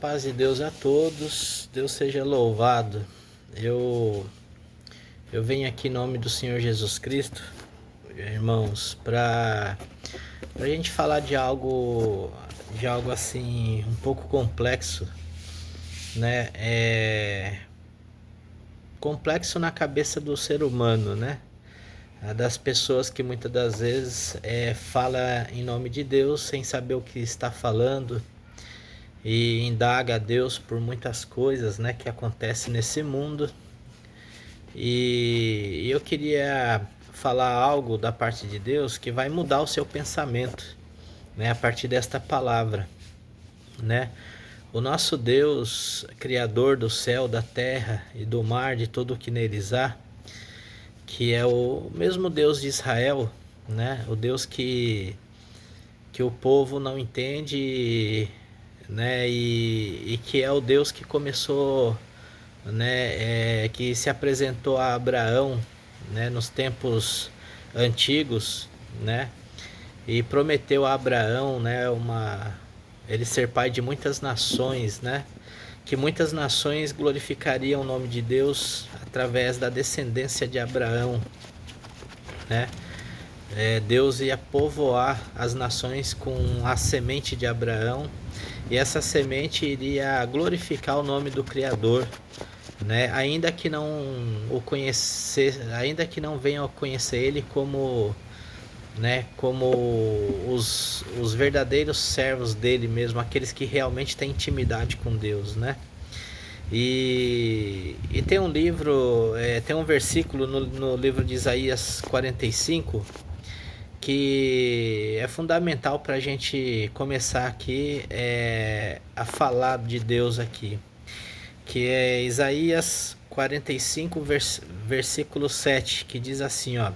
paz de Deus a todos, Deus seja louvado. Eu, eu venho aqui em nome do Senhor Jesus Cristo, irmãos, para a gente falar de algo assim um pouco complexo, né? Complexo na cabeça do ser humano, né? Das pessoas que muitas das vezes fala em nome de Deus sem saber o que está falando e indaga a Deus por muitas coisas, né, que acontecem nesse mundo. E eu queria falar algo da parte de Deus que vai mudar o seu pensamento, né, a partir desta palavra, né? O nosso Deus, criador do céu, da terra e do mar, de tudo o que neles há, que é o mesmo Deus de Israel, né? O Deus que o povo não entende, né? E que é o Deus que começou, né? Que se apresentou a Abraão, né? Nos tempos antigos, né? E prometeu a Abraão, né? Ele ser pai de muitas nações, né? Que muitas nações glorificariam o nome de Deus através da descendência de Abraão, né? Deus ia povoar as nações com a semente de Abraão, e essa semente iria glorificar o nome do Criador, né? Ainda que não o conhecer, ainda que não venham a conhecer ele como, né, como os verdadeiros servos dele mesmo, aqueles que realmente têm intimidade com Deus, né? E tem um livro, tem um versículo no livro de Isaías 45 que é fundamental para a gente começar aqui a falar de Deus aqui, que é Isaías 45, versículo 7, que diz assim, ó: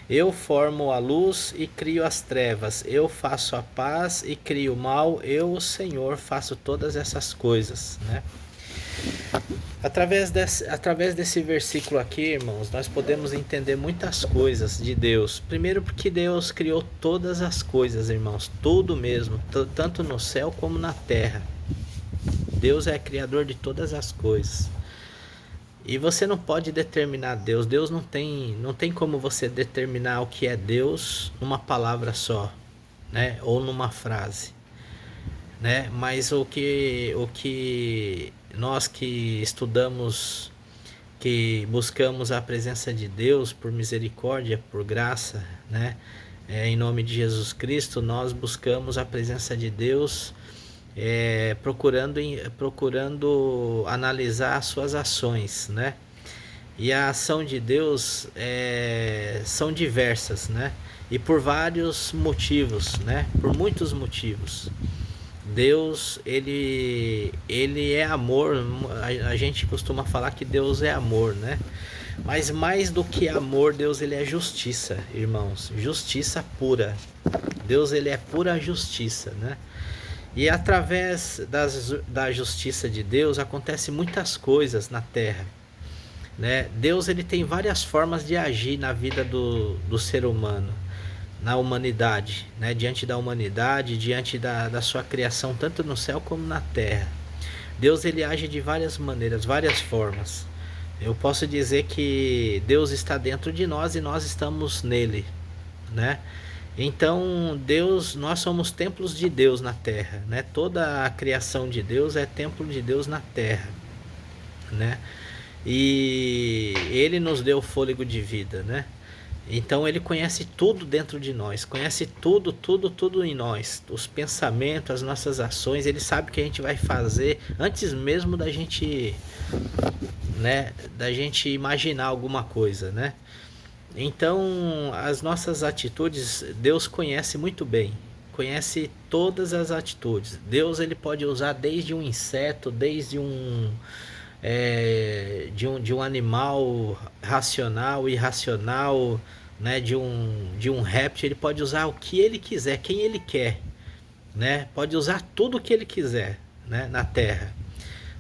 Eu formo a luz e crio as trevas, eu faço a paz e crio o mal, eu, o Senhor, faço todas essas coisas, né? Através desse versículo aqui, irmãos, nós podemos entender muitas coisas de Deus. Primeiro, porque Deus criou todas as coisas, irmãos, tudo mesmo, tanto no céu como na terra. Deus é criador de todas as coisas. E você não pode determinar Deus. Deus não tem como você determinar o que é Deus numa palavra só, né? Ou numa frase, né? Mas o que nós que estudamos, que buscamos a presença de Deus por misericórdia, por graça, né? Em nome de Jesus Cristo, nós buscamos a presença de Deus, procurando analisar as suas ações, né? E a ação de Deus são diversas, né? E por vários motivos, né? Por muitos motivos. Deus, ele é amor. A gente costuma falar que Deus é amor, né? Mas mais do que amor, Deus, ele é justiça, irmãos. Justiça pura. Deus, ele é pura justiça, né? E através da justiça de Deus acontecem muitas coisas na terra, né? Deus, ele tem várias formas de agir na vida do ser humano, na humanidade, né? Diante da humanidade, diante da sua criação, tanto no céu como na terra. Deus, ele age de várias maneiras, várias formas. Eu posso dizer que Deus está dentro de nós e nós estamos nele, né? Então, Deus, nós somos templos de Deus na terra, né? Toda a criação de Deus é templo de Deus na terra, né? E ele nos deu fôlego de vida, né? Então ele conhece tudo dentro de nós, conhece tudo, tudo, tudo em nós, os pensamentos, as nossas ações. Ele sabe o que a gente vai fazer antes mesmo da gente, né, da gente imaginar alguma coisa, né? Então, as nossas atitudes, Deus conhece muito bem, conhece todas as atitudes. Deus, ele pode usar desde um inseto, desde de um animal racional, irracional, né, de um réptil. Ele pode usar o que ele quiser, quem ele quer, né? Pode usar tudo o que ele quiser, né, na terra,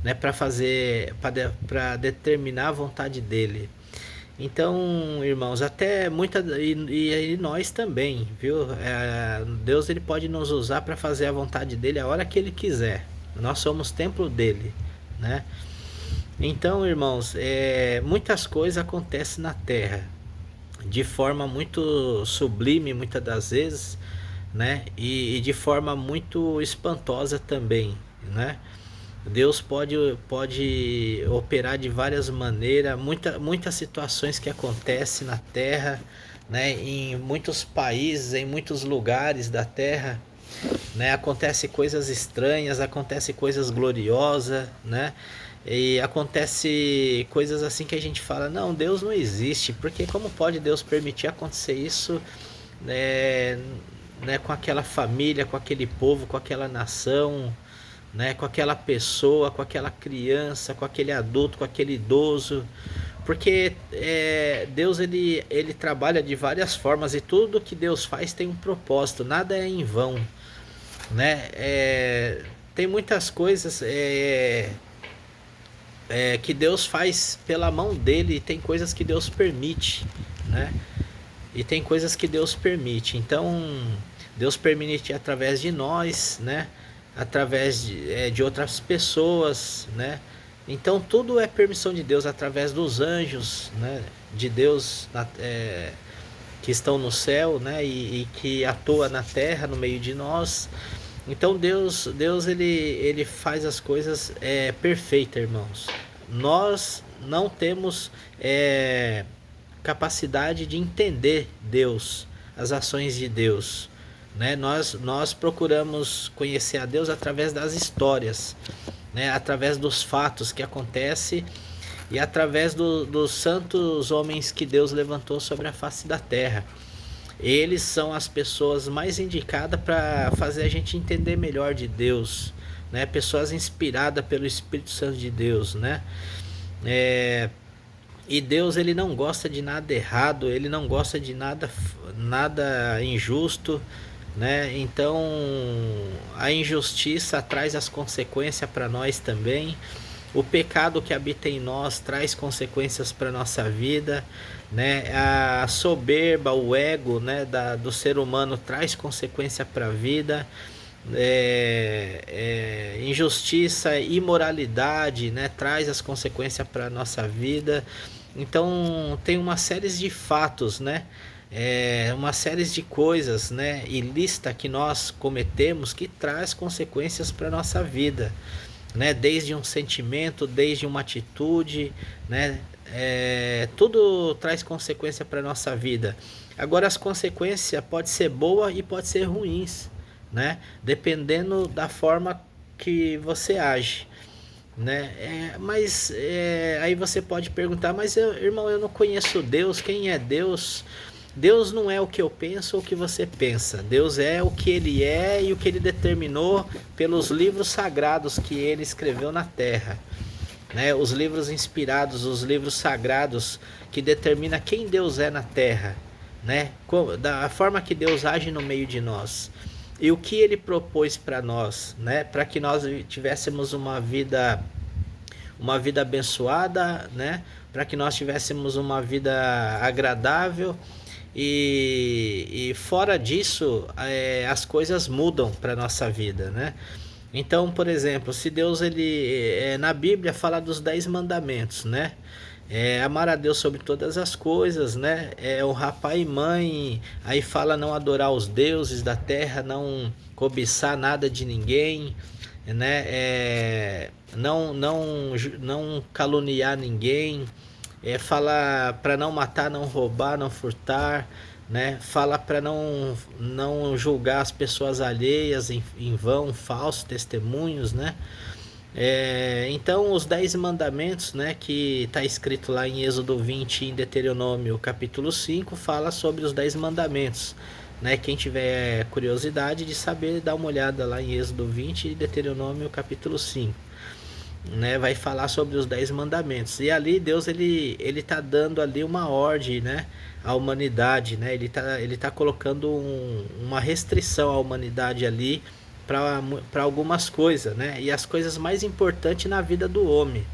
né, para determinar a vontade dele. Então, irmãos, até e nós também, viu? Deus, ele pode nos usar para fazer a vontade dele a hora que ele quiser, nós somos templo dele, né? Então, irmãos, muitas coisas acontecem na terra de forma muito sublime, muitas das vezes, né? E de forma muito espantosa também, né? Deus pode operar de várias maneiras, muitas situações que acontecem na terra, né? Em muitos países, em muitos lugares da terra, né? Acontece coisas estranhas, acontece coisas gloriosas, né? E acontece coisas assim que a gente fala, não, Deus não existe, porque como pode Deus permitir acontecer isso, né, com aquela família, com aquele povo, com aquela nação, né, com aquela pessoa, com aquela criança, com aquele adulto, com aquele idoso, porque Deus ele trabalha de várias formas e tudo que Deus faz tem um propósito, nada é em vão, né? Tem muitas coisas que Deus faz pela mão dele e tem coisas que Deus permite, né? E tem coisas que Deus permite. Então, Deus permite através de nós, né? Através de outras pessoas, né? Então, tudo é permissão de Deus através dos anjos, né? De Deus que estão no céu, né? E que atua na terra, no meio de nós. Então Deus ele faz as coisas perfeitas, irmãos. Nós não temos capacidade de entender Deus, as ações de Deus, né? Nós procuramos conhecer a Deus através das histórias, né? Através dos fatos que acontecem e através dos santos homens que Deus levantou sobre a face da terra. Eles são as pessoas mais indicadas para fazer a gente entender melhor de Deus, né? Pessoas inspiradas pelo Espírito Santo de Deus, né? E Deus ele não gosta de nada errado, ele não gosta de nada injusto, né? Então a injustiça traz as consequências para nós também. O pecado que habita em nós traz consequências para nossa vida, né? A soberba, o ego, né, do ser humano traz consequência para a vida. Injustiça, imoralidade, né, traz as consequências para nossa vida. Então tem uma série de fatos, né? Uma série de coisas, né, ilícitas que nós cometemos que traz consequências para nossa vida, né? Desde um sentimento, desde uma atitude, né? Tudo traz consequência para nossa vida. Agora as consequências pode ser boa e pode ser ruins, né? Dependendo da forma que você age, né? Mas aí você pode perguntar, mas irmão, eu não conheço Deus, quem é Deus? Deus não é o que eu penso ou o que você pensa. Deus é o que ele é e o que ele determinou pelos livros sagrados que ele escreveu na terra, né? Os livros inspirados, os livros sagrados que determina quem Deus é na terra, né? Da forma que Deus age no meio de nós. E o que ele propôs para nós, né? Para que nós tivéssemos uma vida abençoada, né? Para que nós tivéssemos uma vida agradável. E fora disso, as coisas mudam para nossa vida, né? Então, por exemplo, se Deus na Bíblia fala dos 10 mandamentos, né? Amar a Deus sobre todas as coisas, né? Honrar pai e mãe. Aí fala não adorar os deuses da terra, não cobiçar nada de ninguém, né? Não caluniar ninguém. Fala para não matar, não roubar, não furtar, né? Fala para não julgar as pessoas alheias em vão, falsos testemunhos, né? Então os 10 mandamentos, né, que está escrito lá em Êxodo 20 e em Deuteronômio capítulo 5, fala sobre os 10 mandamentos, né? Quem tiver curiosidade de saber, dá uma olhada lá em Êxodo 20 e Deuteronômio capítulo 5. Né, vai falar sobre os 10 mandamentos. E ali Deus ele tá dando ali uma ordem, né, à humanidade, né? Ele tá colocando uma restrição à humanidade ali para algumas coisas, né? E as coisas mais importantes na vida do homem,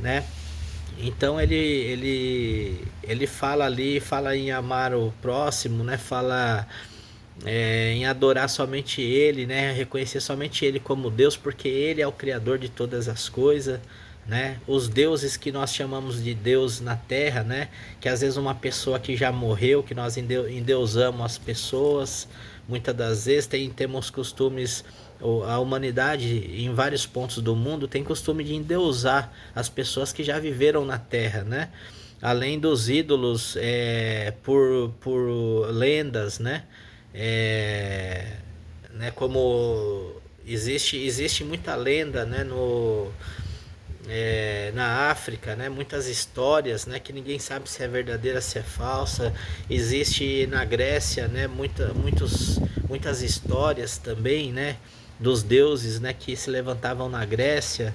né? Então ele fala ali, fala em amar o próximo, né? Fala em adorar somente Ele, né? Reconhecer somente Ele como Deus, porque Ele é o Criador de todas as coisas, né? Os deuses que nós chamamos de Deus na Terra, né? Que às vezes uma pessoa que já morreu, que nós endeusamos as pessoas, muitas das vezes temos costumes, a humanidade em vários pontos do mundo tem costume de endeusar as pessoas que já viveram na Terra, né? Além dos ídolos, por lendas, né? É, né, como existe muita lenda, né, na África, né, muitas histórias, né, que ninguém sabe se é verdadeira, se é falsa. Existe na Grécia, né, muitas histórias também, né, dos deuses, né, que se levantavam na Grécia.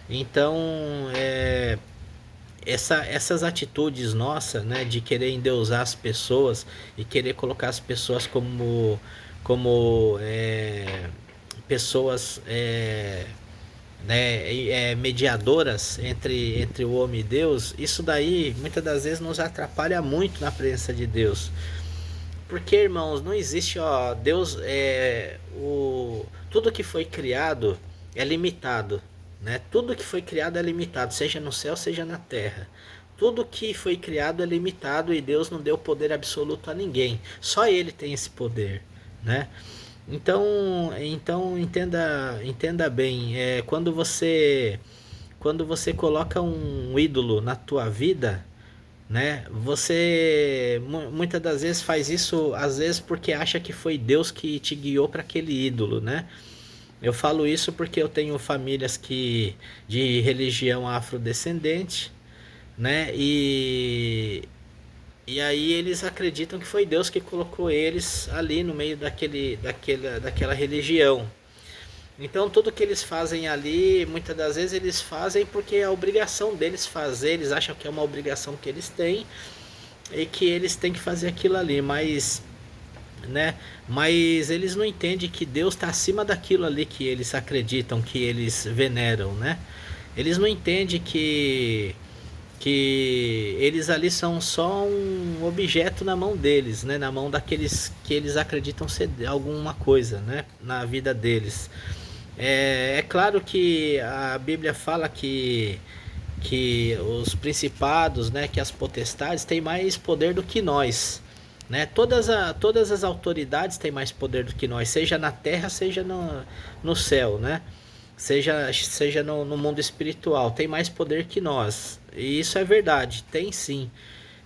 Então, essas atitudes nossas, né, de querer endeusar as pessoas e querer colocar as pessoas como pessoas, né, mediadoras entre o homem e Deus, isso daí muitas das vezes nos atrapalha muito na presença de Deus. Porque, irmãos, não existe, ó, Deus tudo que foi criado é limitado, né? Tudo que foi criado é limitado, seja no céu, seja na terra. Tudo que foi criado é limitado e Deus não deu poder absoluto a ninguém. Só Ele tem esse poder, né? Então entenda bem, quando você coloca um ídolo na tua vida, né? Você muitas das vezes faz isso, às vezes porque acha que foi Deus que te guiou para aquele ídolo, né? Eu falo isso porque eu tenho famílias de religião afrodescendente, né? E aí eles acreditam que foi Deus que colocou eles ali no meio daquela religião. Então tudo que eles fazem ali, muitas das vezes eles fazem porque é a obrigação deles fazer, eles acham que é uma obrigação que eles têm e que eles têm que fazer aquilo ali, mas, né? Mas eles não entendem que Deus está acima daquilo ali que eles acreditam, que eles veneram, né? Eles não entendem que eles ali são só um objeto na mão deles, né? Na mão daqueles que eles acreditam ser alguma coisa, né? Na vida deles. É claro que a Bíblia fala que os principados, né, que as potestades têm mais poder do que nós, né? Todas as autoridades têm mais poder do que nós, seja na terra, seja no céu, né? Seja no mundo espiritual, tem mais poder que nós. E isso é verdade, tem sim,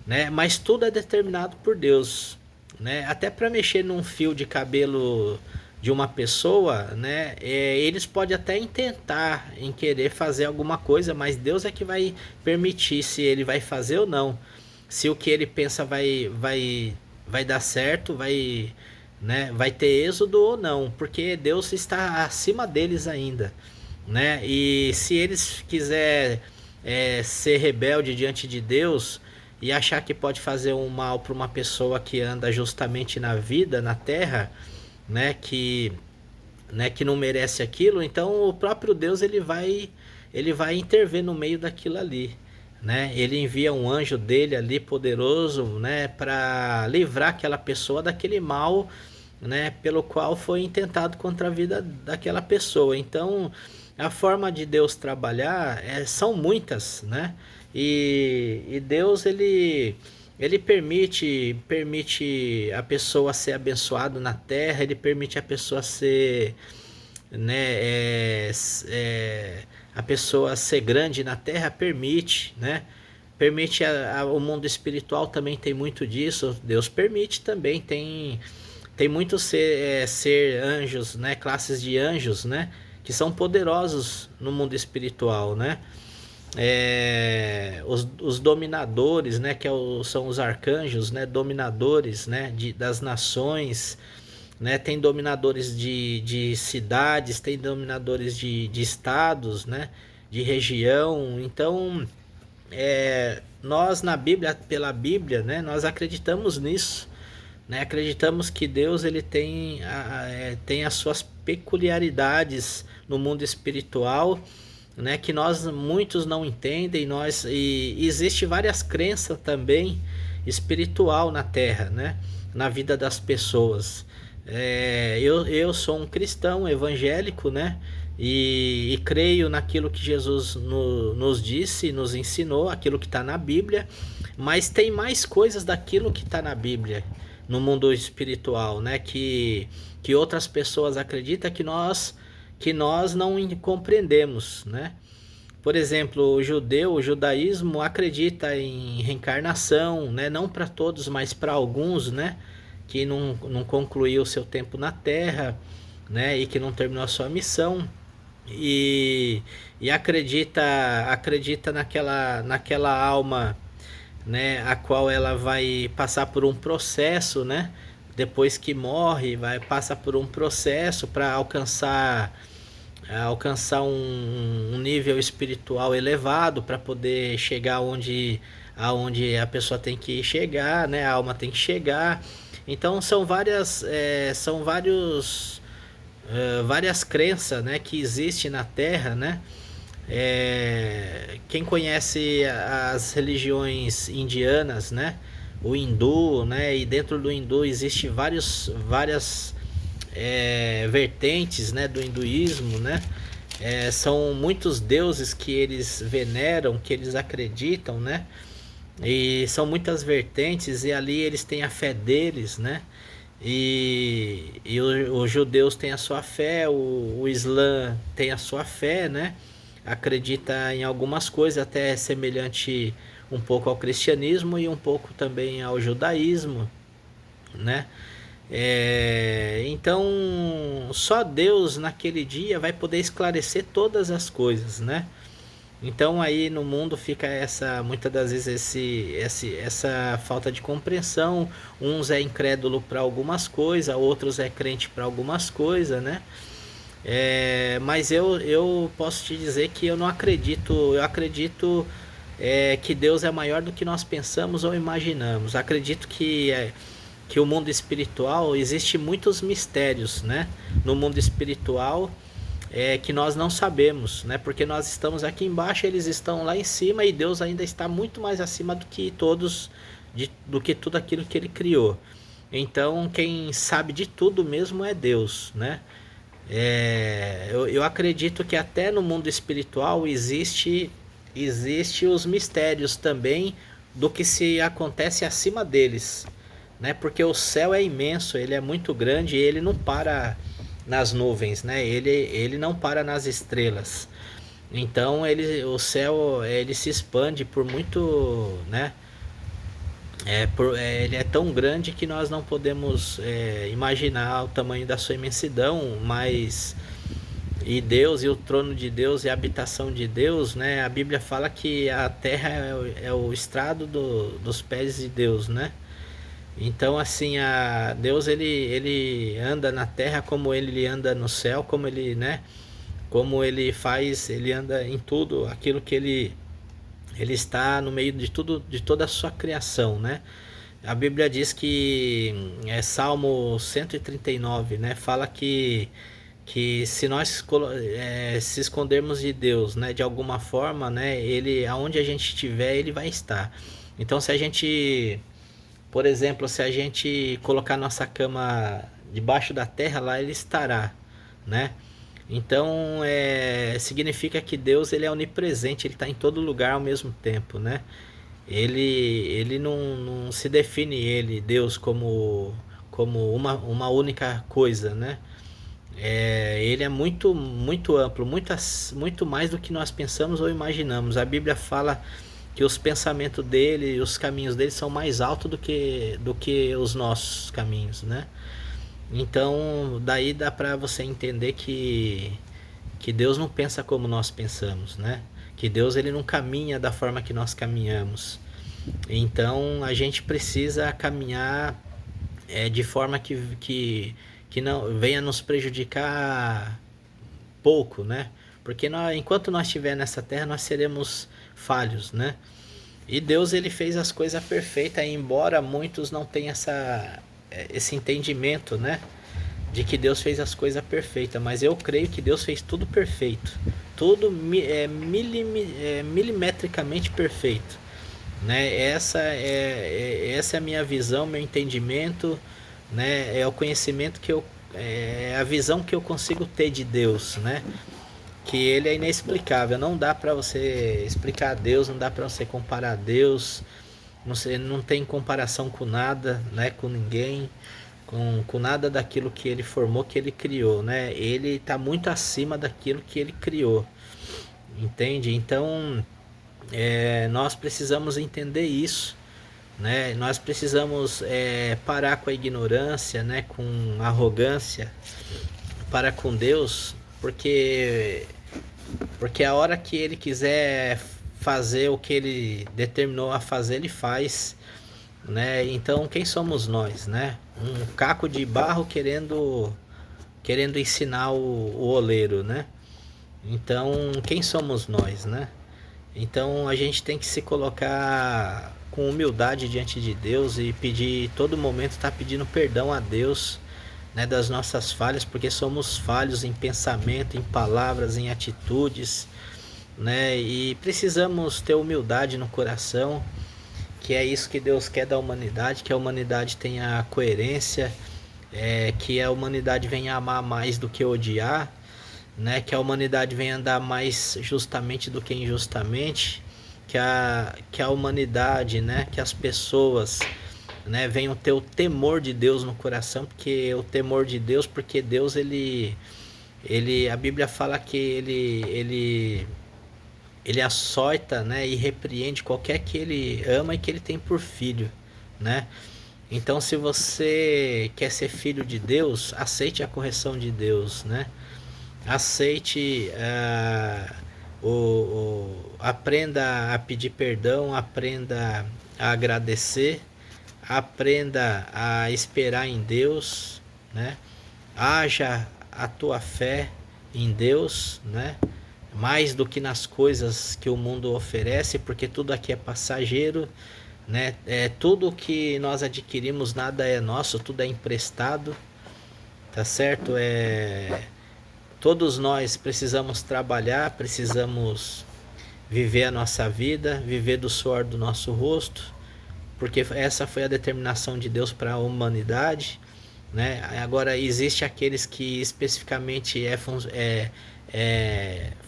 né? Mas tudo é determinado por Deus, né? Até para mexer num fio de cabelo de uma pessoa, né? Eles podem até intentar em querer fazer alguma coisa, mas Deus é que vai permitir se ele vai fazer ou não. Se o que ele pensa vai dar certo, né? Vai ter êxodo ou não, porque Deus está acima deles ainda, né? E se eles quiser ser rebelde diante de Deus e achar que pode fazer um mal para uma pessoa que anda justamente na vida, na terra, né, que não merece aquilo, então o próprio Deus ele vai intervir no meio daquilo ali, né? Ele envia um anjo dele ali poderoso, né, para livrar aquela pessoa daquele mal, né, pelo qual foi intentado contra a vida daquela pessoa. Então, a forma de Deus trabalhar são muitas, né? E Deus ele permite a pessoa ser abençoada na terra, ele permite a pessoa ser, né, a pessoa ser grande na terra, permite, né? Permite o mundo espiritual também tem muito disso. Deus permite também, tem muitos ser anjos, né? Classes de anjos, né? Que são poderosos no mundo espiritual, né? Os dominadores, né? São os arcanjos, né? Dominadores, né? Das nações, né? Tem dominadores de cidades, tem dominadores de estados, né? De região. Então, nós na Bíblia, pela Bíblia, né? Nós acreditamos nisso, né? Acreditamos que Deus ele tem as suas peculiaridades no mundo espiritual, né? Que muitos não entendem. E existe várias crenças também espiritual na Terra, né? Na vida das pessoas, Eu sou um cristão evangélico, né? E creio naquilo que Jesus nos disse, nos ensinou, aquilo que está na Bíblia, mas tem mais coisas daquilo que está na Bíblia, no mundo espiritual, né? Que outras pessoas acreditam que nós não compreendemos, né? Por exemplo, o judaísmo acredita em reencarnação, né? Não para todos, mas para alguns, né? Que não concluiu o seu tempo na Terra, né? E que não terminou a sua missão. E, e acredita naquela alma, né? A qual ela vai passar por um processo, né? Depois que morre, vai passar por um processo para alcançar um nível espiritual elevado para poder chegar aonde a pessoa tem que chegar, né? A alma tem que chegar. Então várias crenças, né, que existem na Terra, né? Quem conhece as religiões indianas, né? O hindu, né? E dentro do hindu existe várias vertentes, né, do hinduísmo, né? São muitos deuses que eles veneram, que eles acreditam, né? E são muitas vertentes e ali eles têm a fé deles, né? Os judeus têm a sua fé, o Islã tem a sua fé, né? Acredita em algumas coisas até semelhante um pouco ao cristianismo e um pouco também ao judaísmo, né? Então, só Deus naquele dia vai poder esclarecer todas as coisas, né? Então aí no mundo fica muitas das vezes essa falta de compreensão. Uns é incrédulo para algumas coisas, outros é crente para algumas coisas, né? Mas eu posso te dizer que eu não acredito. Eu acredito que Deus é maior do que nós pensamos ou imaginamos. Acredito que o mundo espiritual existe muitos mistérios, né? No mundo espiritual que nós não sabemos, né? Porque nós estamos aqui embaixo, eles estão lá em cima e Deus ainda está muito mais acima do que do que tudo aquilo que Ele criou. Então, quem sabe de tudo mesmo é Deus, né? Eu acredito que até no mundo espiritual existe os mistérios também do que se acontece acima deles, né? Porque o céu é imenso, ele é muito grande e ele não para nas nuvens, né? Ele não para nas estrelas. Então o céu ele se expande por muito, né? Ele é tão grande que nós não podemos imaginar o tamanho da sua imensidão, mas e Deus e o trono de Deus e a habitação de Deus, né? A Bíblia fala que a terra é o estrado dos pés de Deus, né? Então assim, Deus ele anda na terra como ele anda no céu, como ele, né? Como ele faz, ele anda em tudo aquilo que ele está no meio de tudo, de toda a sua criação, né? A Bíblia diz que Salmo 139, né? Fala que se nós se escondermos de Deus, né, de alguma forma, né, ele aonde a gente estiver, ele vai estar. Então se a gente, por exemplo, se a gente colocar nossa cama debaixo da terra, lá ele estará, né? Então significa que Deus ele é onipresente, ele está em todo lugar ao mesmo tempo, né? Ele não se define Deus como uma única coisa, né? Ele é muito amplo, muito mais do que nós pensamos ou imaginamos. A Bíblia fala que os pensamentos dele, os caminhos dele são mais altos do que os nossos caminhos, né? Então, daí dá para você entender que Deus não pensa como nós pensamos, né? Que Deus ele não caminha da forma que nós caminhamos. Então, a gente precisa caminhar de forma que não venha nos prejudicar pouco, né? Porque enquanto nós estivermos nessa terra, nós seremos falhos, né? E Deus ele fez as coisas perfeitas, embora muitos não tenham esse entendimento, né? De que Deus fez as coisas perfeitas, mas eu creio que Deus fez tudo perfeito, tudo milimetricamente perfeito, né? Essa é a minha visão, meu entendimento, né? É o conhecimento que é a visão que eu consigo ter de Deus, né? Que ele é inexplicável, não dá para você explicar Deus, não dá para você comparar Deus, não tem comparação com nada, né? Com ninguém, com nada daquilo que ele formou, que ele criou, né? Ele está muito acima daquilo que ele criou, entende? Então, nós precisamos entender isso, né? Nós precisamos parar com a ignorância, né? Com a arrogância para com Deus, porque a hora que ele quiser fazer o que ele determinou a fazer, ele faz, né? Então, quem somos nós, né? Um caco de barro querendo ensinar o oleiro, né? Então, quem somos nós, né? Então, a gente tem que se colocar com humildade diante de Deus e pedir, todo momento estar pedindo perdão a Deus, né, das nossas falhas, porque somos falhos em pensamento, em palavras, em atitudes, né? E precisamos ter humildade no coração, que é isso que Deus quer da humanidade, que a humanidade tenha coerência, que a humanidade venha amar mais do que odiar, né? Que a humanidade venha andar mais justamente do que injustamente, que a humanidade, né? Que as pessoas, né? Venham ter o temor de Deus no coração, porque o temor de Deus, porque Deus a Bíblia fala que ele açoita, né, e repreende qualquer que ele ama e que ele tem por filho, né? Então, se você quer ser filho de Deus, aceite a correção de Deus, né? Aceite, aprenda a pedir perdão, aprenda a agradecer, aprenda a esperar em Deus, né? Haja a tua fé em Deus, né? Mais do que nas coisas que o mundo oferece, porque tudo aqui é passageiro, né? Tudo que nós adquirimos, nada é nosso, tudo é emprestado, tá certo? Todos nós precisamos trabalhar, precisamos viver a nossa vida, viver do suor do nosso rosto, porque essa foi a determinação de Deus para a humanidade, né? Agora, existe aqueles que especificamente é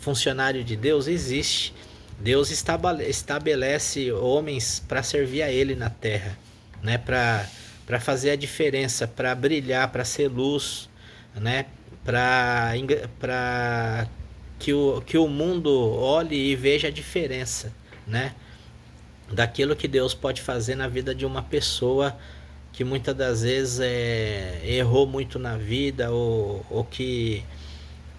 funcionário de Deus? Existe. Deus estabelece homens para servir a Ele na terra, né? Para fazer a diferença, para brilhar, para ser luz, né? Para que o mundo olhe e veja a diferença, né? Daquilo que Deus pode fazer na vida de uma pessoa que muitas das vezes errou muito na vida, ou que,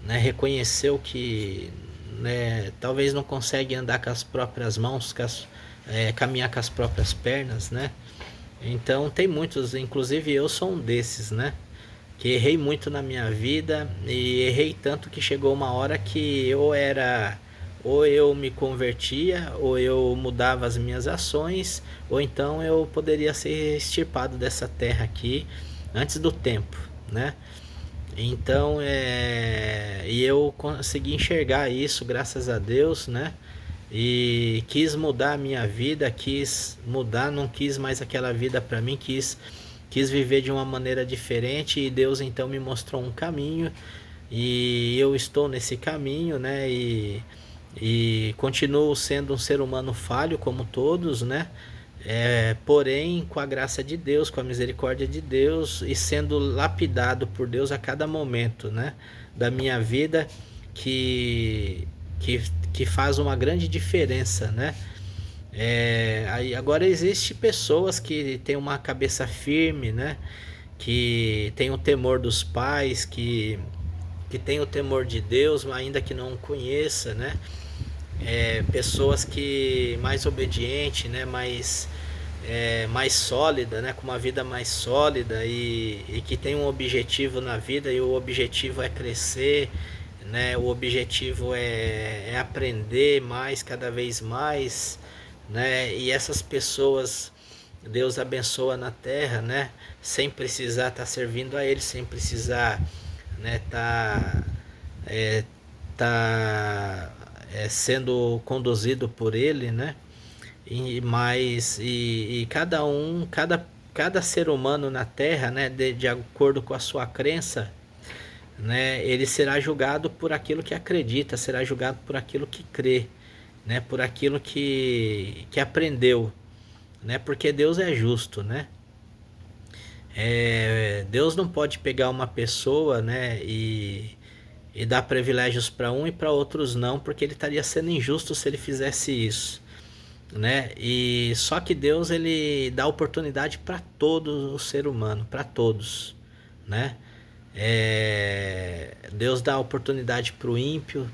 né, reconheceu que, né, talvez não consegue andar com as próprias mãos, caminhar com as próprias pernas, né? Então tem muitos, inclusive eu sou um desses, né? Que errei muito na minha vida, e errei tanto que chegou uma hora que ou eu me convertia, ou eu mudava as minhas ações, ou então eu poderia ser extirpado dessa terra aqui antes do tempo, né? Então, e eu consegui enxergar isso, graças a Deus, né? E quis mudar a minha vida, quis mudar, não quis mais aquela vida para mim, quis viver de uma maneira diferente, e Deus então me mostrou um caminho, e eu estou nesse caminho, né? E continuo sendo um ser humano falho como todos, né? Porém, com a graça de Deus, com a misericórdia de Deus, e sendo lapidado por Deus a cada momento, né, da minha vida, que, que, que faz uma grande diferença, né? Aí agora existe pessoas que têm uma cabeça firme, né? Que tem o temor dos pais, que tem o temor de Deus, ainda que não conheça, né? Pessoas que mais obediente, né? Mais sólida, né? Com uma vida mais sólida, e que tem um objetivo na vida, e o objetivo é crescer, né? O objetivo é aprender mais, cada vez mais, né? E essas pessoas Deus abençoa na terra, né? Sem precisar estar servindo a Ele, sem precisar, né, é, tá sendo conduzido por Ele, né? E cada cada ser humano na Terra, né, de acordo com a sua crença, né, ele será julgado por aquilo que acredita, será julgado por aquilo que crê, né, por aquilo que aprendeu, né, porque Deus é justo, né. Deus não pode pegar uma pessoa, né, e dar privilégios para um e para outros não, porque ele estaria sendo injusto se ele fizesse isso, né? E só que Deus ele dá oportunidade para todo o ser humano, para todos, né? Deus dá oportunidade para o ímpio,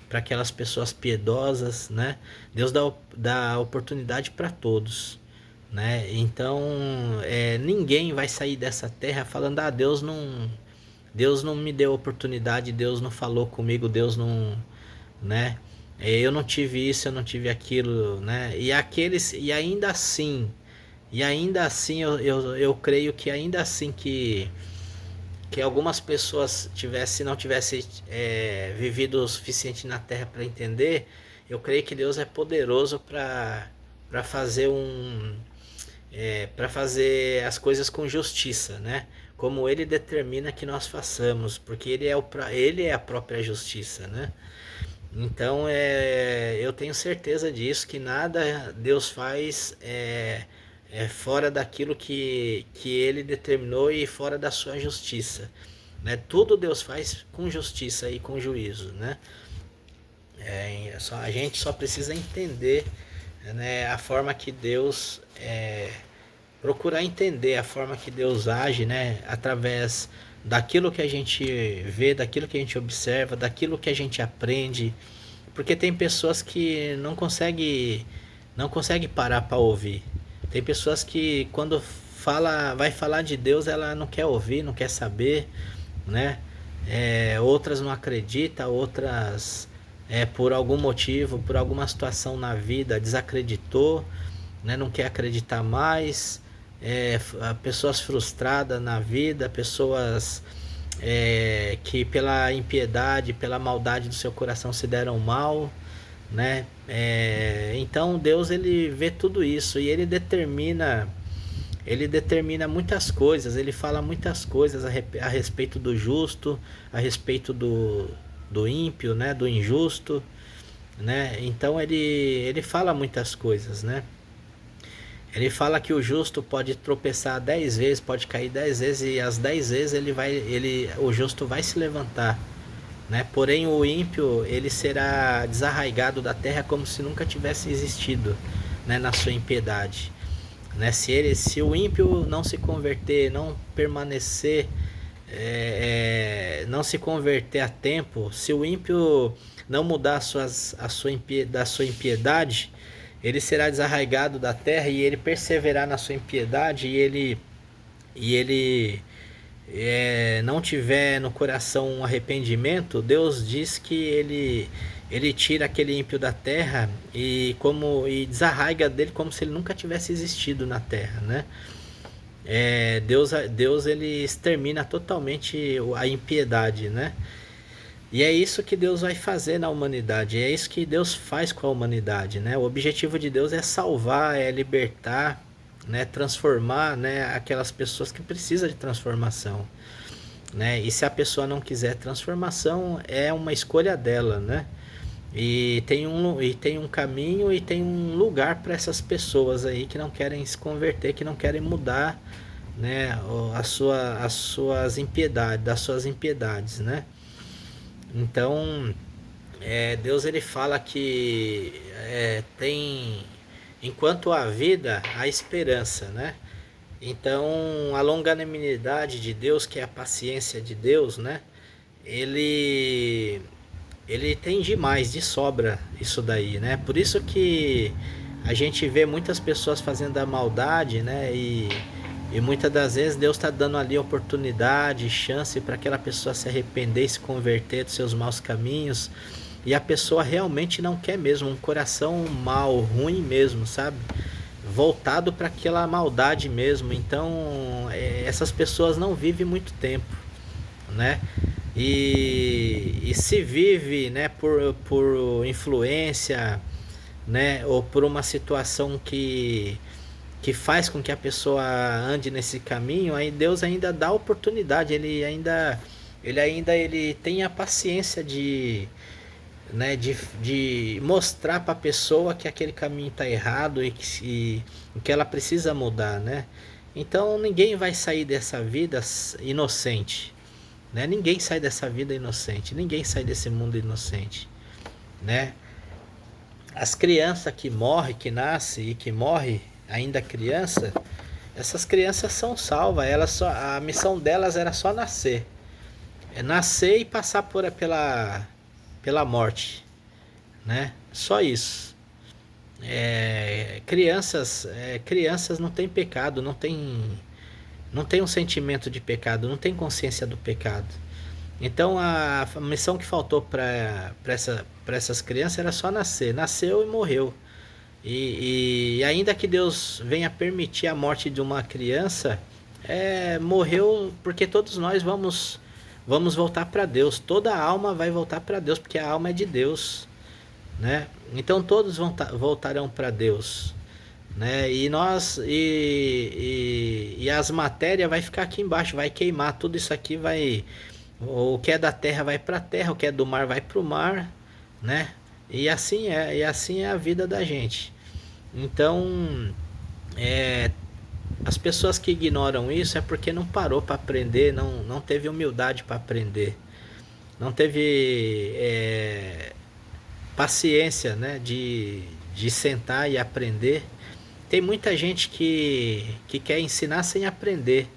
para aquelas pessoas piedosas, né? Deus dá oportunidade para todos, né? Então, ninguém vai sair dessa terra falando: ah, Deus não me deu oportunidade, Deus não falou comigo, Deus não, né? Eu não tive isso, eu não tive aquilo, né? E ainda assim eu creio que ainda assim que algumas pessoas não tivessem vivido o suficiente na Terra para entender, eu creio que Deus é poderoso para fazer para fazer as coisas com justiça, né? Como Ele determina que nós façamos, porque Ele é a própria justiça, né? Então eu tenho certeza disso, que nada Deus faz fora daquilo que Ele determinou e fora da sua justiça, né? Tudo Deus faz com justiça e com juízo, né? A gente só precisa entender, né, a forma que Deus procurar entender a forma que Deus age, né, através daquilo que a gente vê, daquilo que a gente observa, daquilo que a gente aprende, porque tem pessoas que não consegue parar para ouvir. Tem pessoas que quando vai falar de Deus, ela não quer ouvir, não quer saber, né? Outras não acreditam, outras por algum motivo, por alguma situação na vida desacreditou, né? Não quer acreditar mais. Pessoas frustradas na vida, pessoas que pela impiedade, pela maldade do seu coração se deram mal, né? Então Deus ele vê tudo isso e ele determina muitas coisas, ele fala muitas coisas a respeito do justo, a respeito do ímpio, né? Do injusto, né? Então ele fala muitas coisas, né? Ele fala que o justo pode tropeçar 10 vezes, pode cair 10 vezes e as 10 vezes o justo vai se levantar, né? Porém o ímpio ele será desarraigado da terra como se nunca tivesse existido, né? Na sua impiedade, né? Se o ímpio não se converter, não permanecer, não se converter a tempo, se o ímpio não mudar da sua impiedade, ele será desarraigado da terra e ele perseverar na sua impiedade e ele não tiver no coração um arrependimento, Deus diz que ele tira aquele ímpio da terra e desarraiga dele como se ele nunca tivesse existido na terra, né? Deus ele extermina totalmente a impiedade, né? E é isso que Deus vai fazer na humanidade, é isso que Deus faz com a humanidade, né? O objetivo de Deus é salvar, é libertar, né? Transformar, né? Aquelas pessoas que precisam de transformação, né? E se a pessoa não quiser transformação, é uma escolha dela, né? E tem um caminho e tem um lugar para essas pessoas aí que não querem se converter, que não querem mudar, né? As suas impiedades, das suas impiedades, né? Então, Deus ele fala que tem, enquanto há vida, há esperança, né? Então, a longanimidade de Deus, que é a paciência de Deus, né? Ele tem demais, de sobra isso daí, né? Por isso que a gente vê muitas pessoas fazendo a maldade, né? E muitas das vezes Deus está dando ali oportunidade, chance para aquela pessoa se arrepender e se converter dos seus maus caminhos. E a pessoa realmente não quer mesmo, um coração mau, ruim mesmo, sabe? Voltado para aquela maldade mesmo. Então, essas pessoas não vivem muito tempo, né? E se vive, né, por influência, né, ou por uma situação que faz com que a pessoa ande nesse caminho, aí Deus ainda dá oportunidade, ele tem a paciência de, né, de mostrar para a pessoa que aquele caminho está errado e que ela precisa mudar, né? Então ninguém vai sair dessa vida inocente, né? Ninguém sai dessa vida inocente, ninguém sai desse mundo inocente, né? As crianças que morrem, que nascem e que morrem ainda criança, essas crianças são salvas. A missão delas era só nascer, é nascer e passar pela morte, né? Só isso. Crianças não têm pecado, não tem um sentimento de pecado, não tem consciência do pecado. Então a missão que faltou para essas crianças era só nascer. Nasceu e morreu. E ainda que Deus venha permitir a morte de uma criança, morreu porque todos nós vamos voltar para Deus. Toda a alma vai voltar para Deus, porque a alma é de Deus, né? Então todos voltarão para Deus, né? E as matérias vai ficar aqui embaixo, vai queimar. Tudo isso aqui vai, o que é da terra vai para a terra, o que é do mar vai para o mar, né? E assim é a vida da gente. Então, as pessoas que ignoram isso é porque não parou para aprender, não teve humildade para aprender, não teve paciência, né, de sentar e aprender. Tem muita gente que quer ensinar sem aprender.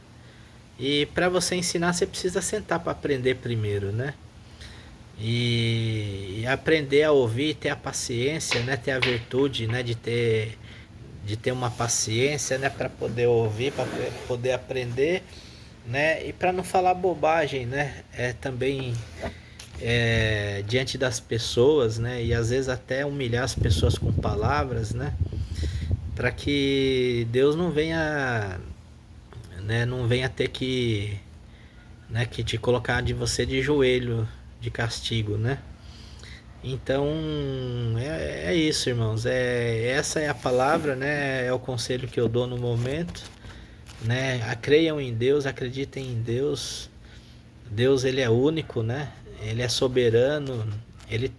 E para você ensinar, você precisa sentar para aprender primeiro, né? E aprender a ouvir, ter a paciência, né? Ter a virtude, né? De ter uma paciência, né? Para poder ouvir, para poder aprender, né? E para não falar bobagem, né? Também diante das pessoas, né? E às vezes até humilhar as pessoas com palavras, né? Para que Deus não venha, né? Não venha ter que, né? Que te colocar de você de joelho de castigo, né? Então é isso, irmãos. Essa é a palavra, né? É o conselho que eu dou no momento, né? Creiam em Deus, acreditem em Deus. Deus, ele é único, né? Ele é soberano, ele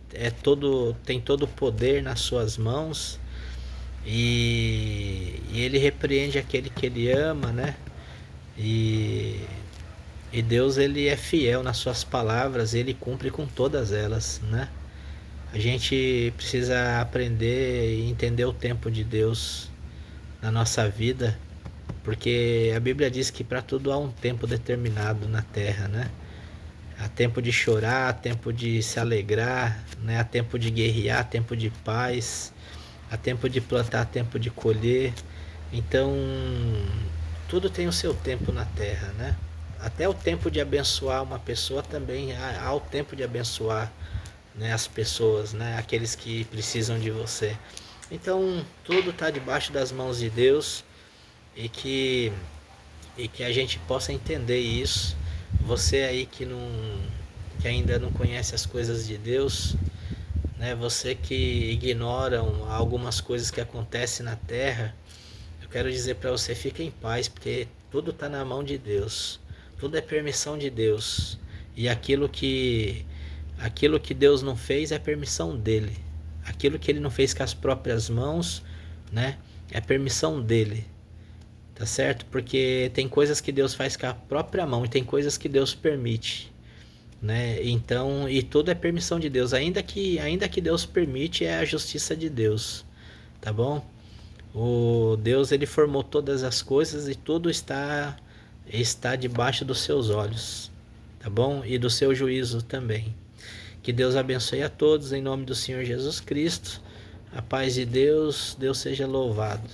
tem todo o poder nas suas mãos e ele repreende aquele que ele ama, né? E Deus, ele é fiel nas suas palavras, ele cumpre com todas elas, né? A gente precisa aprender e entender o tempo de Deus na nossa vida, porque a Bíblia diz que para tudo há um tempo determinado na terra, né? Há tempo de chorar, há tempo de se alegrar, né? Há tempo de guerrear, há tempo de paz, há tempo de plantar, há tempo de colher. Então, tudo tem o seu tempo na terra, né? Até o tempo de abençoar uma pessoa também há o tempo de abençoar, né, as pessoas, né, aqueles que precisam de você. Então tudo está debaixo das mãos de Deus e que a gente possa entender isso. Você aí que ainda não conhece as coisas de Deus, né, você que ignora algumas coisas que acontecem na terra, eu quero dizer para você, fique em paz, porque tudo está na mão de Deus. Tudo é permissão de Deus. E aquilo que Deus não fez é permissão dele. Aquilo que ele não fez com as próprias mãos, né? É permissão dele. Tá certo? Porque tem coisas que Deus faz com a própria mão e tem coisas que Deus permite, né? Então, e tudo é permissão de Deus. Ainda que Deus permite, é a justiça de Deus. Tá bom? O Deus, ele formou todas as coisas e tudo está debaixo dos seus olhos, tá bom? E do seu juízo também. Que Deus abençoe a todos em nome do Senhor Jesus Cristo. A paz de Deus, Deus seja louvado.